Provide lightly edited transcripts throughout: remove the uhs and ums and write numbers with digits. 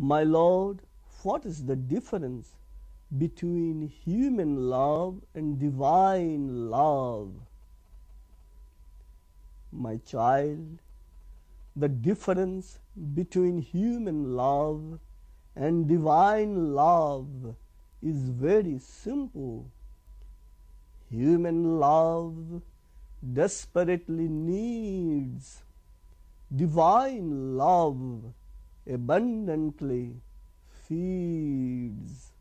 My Lord, what is the difference between human love and divine love? My child, the difference between human love and divine love is very simple. Human love desperately needs, divine love abundantly feeds.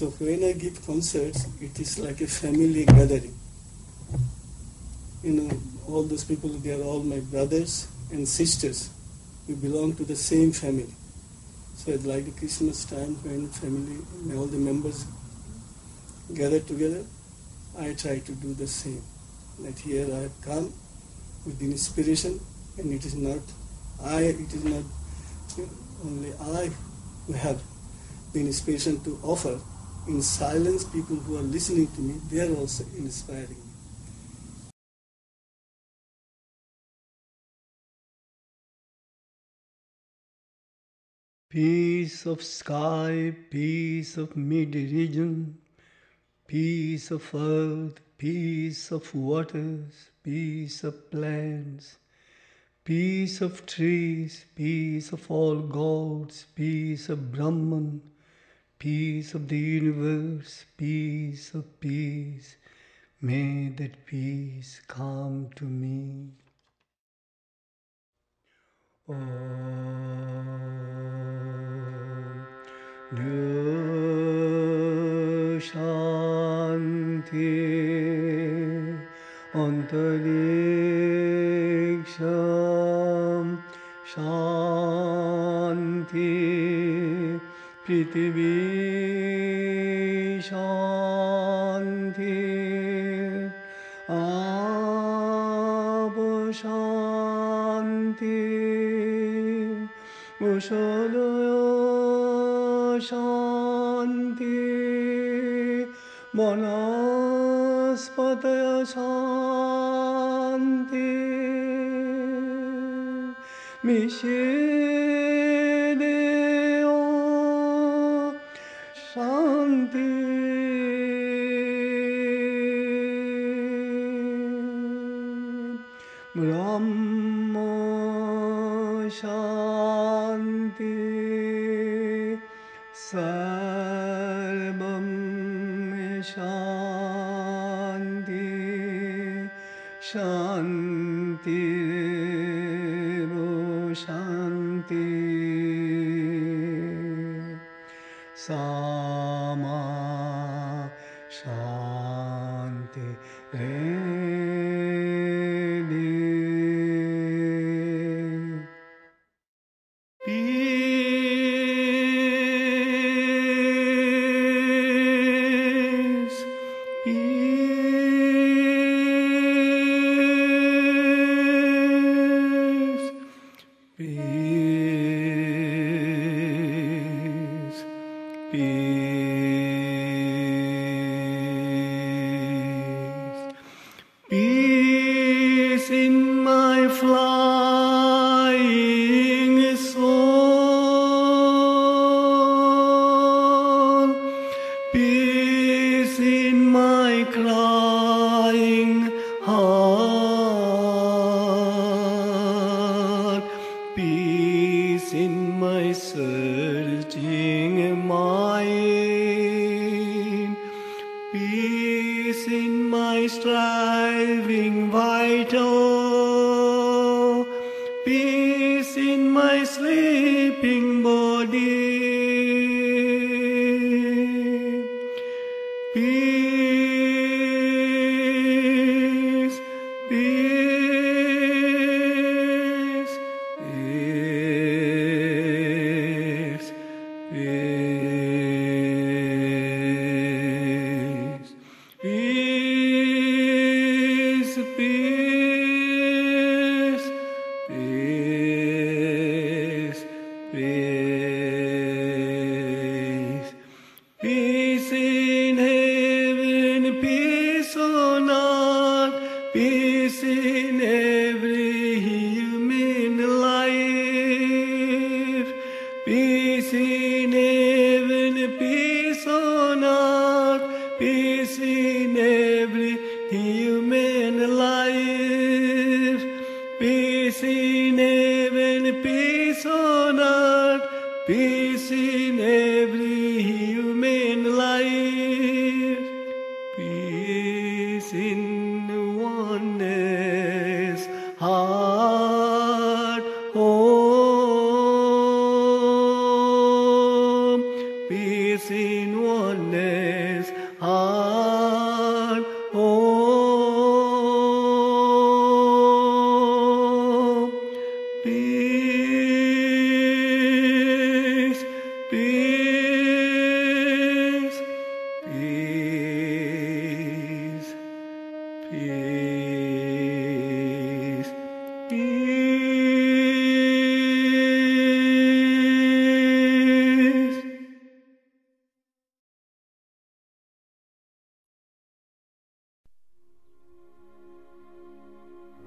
So when I give concerts, it is like a family gathering. All those people, they are all my brothers and sisters. We belong to the same family. So it's like the Christmas time when family, all the members gather together, I try to do the same. That here I have come with the inspiration, and it is not only I who have the inspiration to offer. In silence, people who are listening to me, they are also inspiring me. Peace of sky, peace of mid-region, peace of earth, peace of waters, peace of plants, peace of trees, peace of all gods, peace of Brahman, peace of the universe, peace of peace. May that peace come to me. Shanti Antariksham Shanti Prithvi Shanti Apo Shanti Ushodaya Shanti Vanaspataya Shanti Mishideyo Shanti Brahma Shanti Sarvam Shanti Shanti Shanti Sama Shanti Peace, peace, peace, peace, peace in my flying soul, peace in my crying heart, peace in my searching mind, peace in my striving vital, peace in my sleeping body, peace, peace, peace, peace, peace, peace, peace, peace, peace in heaven, peace on earth, peace in every human life, peace in heaven, peace on earth, peace in every human life, peace in heaven, peace on earth, peace in every human life, peace in oneness, heart, home, peace in oneness.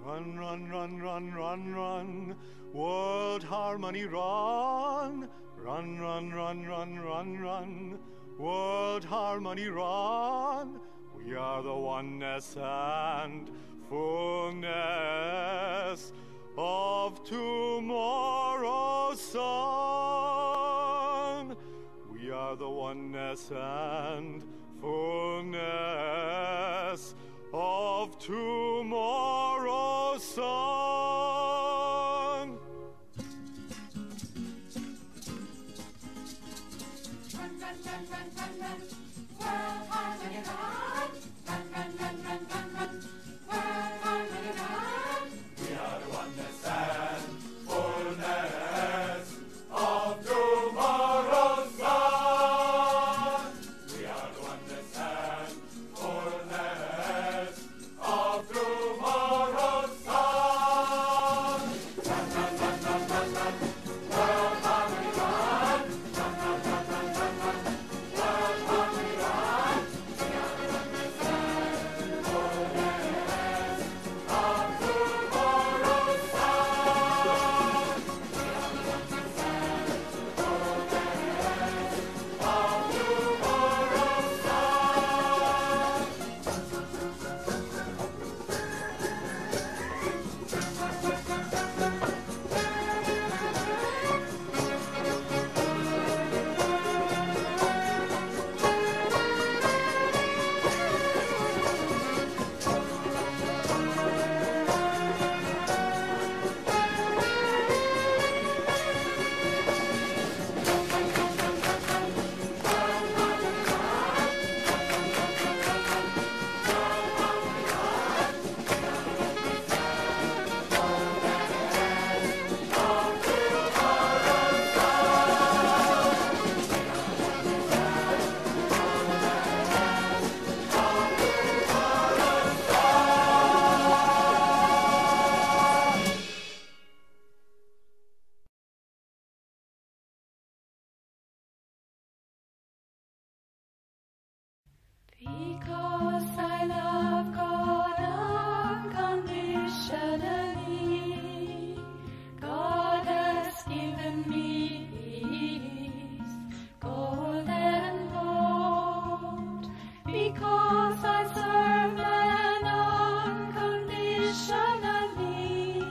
Run, run, run, run, run, run, world harmony run. Run, run, run, run, run, run, world harmony run. We are the oneness and fullness of tomorrow's sun. We are the oneness and fullness of tomorrow's sun. Run, run, run, run, run, run, world harmony run. Run, run, run, run, run, run, world harmony run. We are the oneness and fullness of tomorrow's sun. We are the oneness and fullness of tomorrow's sun. Run, run, run, run, run, run, world harmony run. Run, run, run, run, run, run, world harmony run. We are the oneness and fullness of tomorrow's sun. We are the oneness and fullness of tomorrow's sun. Because I love God unconditionally, God has given me His golden vote. Because I serve man unconditionally,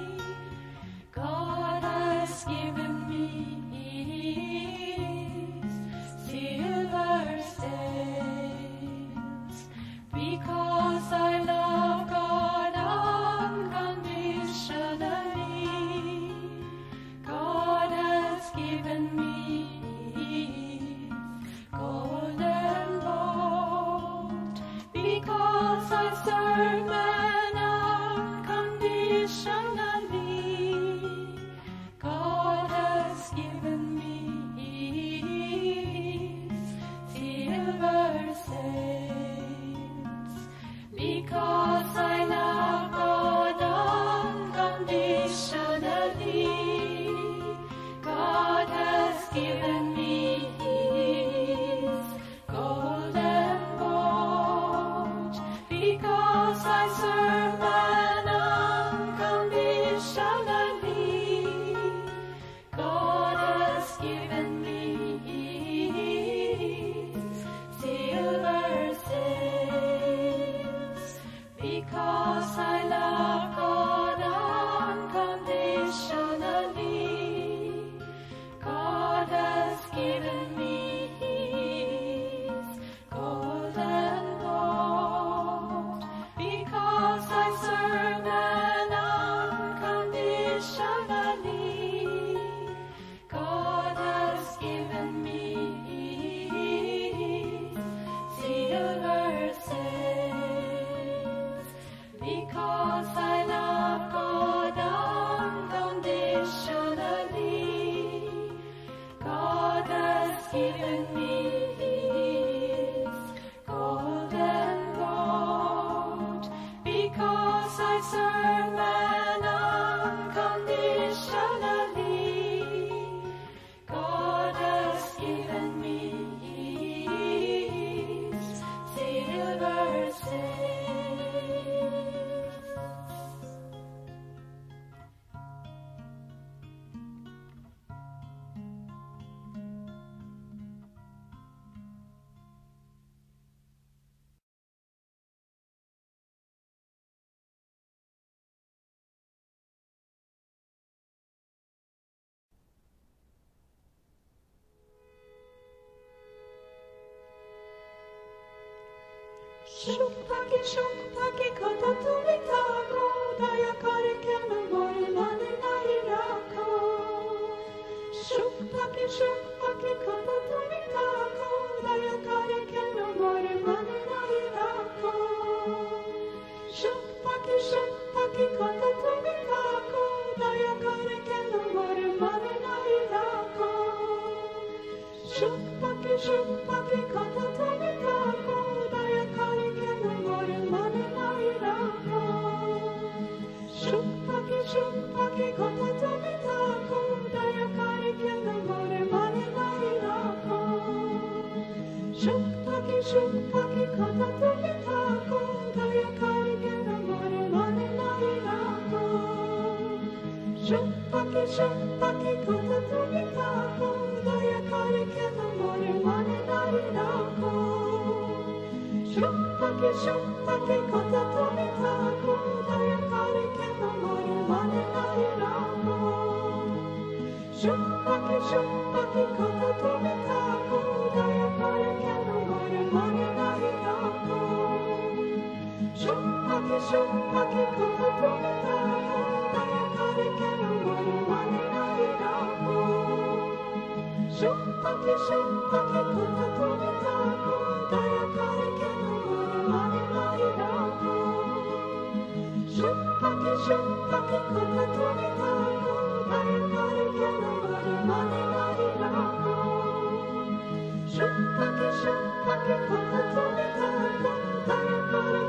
God has given me His silver sails. Because I love God unconditionally, God has given me His golden vote. Because I serve man unconditionally, God has given me His silver sails. Because I love God unconditionally, God has given me His golden vote. Because I serve man unconditionally, God has given me His silver sails. Because I love God unconditionally, God has given me His golden vote. Because I serve man unconditionally, God has given me His silver sails. Because I love God unconditionally, God has given me His golden vote. Because 'cause I serve an unconditionally. God has given me His silver sails. সুখপাখি কথা তুমি থাকো, দয়া করে কেন মরে মনে নাই রাখো। সুখপাখি কথা তুমি থাকো, দয়া করে কেন মরে মনে নাই রাখো। সুখপাখি কথা তুমি থাকো, দয়া করে কেন মরে মনে নাই রাখো। সুখপাখি কথা তুমি থাকো, দয়া করে কেন মরে মনে নাই রাখো। সুখপাখি কথা তুমি থাকো, দয়া করে কেন মরে মনে নাই রাখো। সুখপাখি কথা তুমি থাকো, দয়া করে কেন মরে মনে নাই রাখো। সুখপাখি কথা তুমি থাকো, দয়া করে কেন মরে মনে নাই রাখো। সুখপাখি কথা তুমি থাকো, দয়া করে কেন মরে মনে নাই রাখো। সুখপাখি কথা তুমি থাকো, দয়া করে কেন মরে মনে নাই রাখো। সুখপাখি কথা তুমি থাকো, দয়া করে কেন মরে মনে নাই রাখো। সুখপাখি কথা তুমি থাকো, দয়া করে কেন মরে মনে নাই রাখো। সুখপাখি কথা তুমি থাকো, দয়া করে কেন মরে মনে নাই রাখো। সুখপাখি কথা তুমি থাকো, দয়া করে